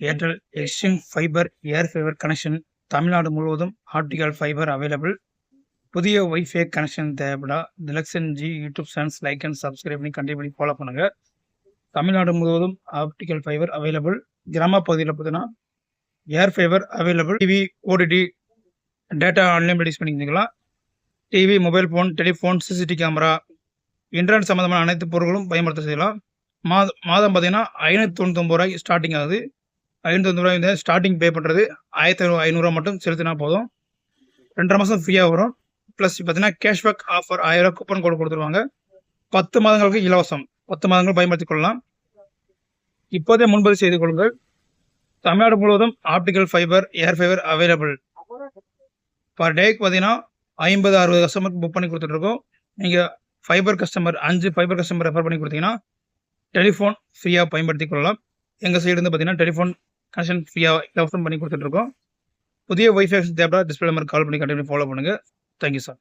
Airtel Xtreme fiber air fiber connection Tamil Nadu முழுவதும் optical fiber available. புதிய wifi connection தேவைப்படா டிலக்ஷன் ஜி YouTube channels like and subscribe பண்ணி கண்டிப்பாக ஃபாலோ பண்ணுங்க. தமிழ்நாடு முழுவதும் ஆப்டிகல் ஃபைபர் அவைலபிள். கிராம பகுதியில் பார்த்தீங்கன்னா air fiber available. TV OTT data unlimited use பண்ணிக்கலாம். TV mobile phone telephone CCTV camera internet சம்மந்தமான அனைத்து பொருட்களும் பயன்படுத்த செய்யலாம். மாதம் பார்த்தீங்கன்னா 599 ரூபாய் ஸ்டார்டிங் ஆகுது. 599 ரூபாய் ஸ்டார்டிங் பே பண்ணுறது 1500 மட்டும் செலுத்தினா போதும். 2.5 மாதம் ஃப்ரீயாக வரும். ப்ளஸ் பார்த்தீங்கன்னா கேஷ்பேக் ஆஃபர் 1000 ரூபா கூப்பன் கோடு கொடுத்துருவாங்க. 10 மாதங்களுக்கு இலவசம். 10 மாதங்கள் பயன்படுத்திக் கொள்ளலாம். இப்போதே முன்பதிவு செய்து கொள்ளுங்கள். தமிழ்நாடு முழுவதும் optical fibre air fiber available. Per டேக்கு பார்த்தீங்கன்னா 50-60 கஸ்டமருக்கு புக் பண்ணி கொடுத்துட்ருக்கோம். நீங்கள் fibre customer 5 fibre customer refer பண்ணி கொடுத்தீங்கன்னா டெலிஃபோன் ஃப்ரீயாக பயன்படுத்திக் கொள்ளலாம். எங்கள் சைடு இருந்து பார்த்தீங்கன்னா டெலிஃபோன் கனெக்ஷன் ஃப்ரீயாக இலவசம் பண்ணி கொடுத்துட்ருக்கோம். புதிய ஒய்ஃபை தேவைப்பட டிஸ்பிளே நம்பர் கால் பண்ணி கண்டிப்பாக ஃபாலோ பண்ணுங்கள். Thank you sir.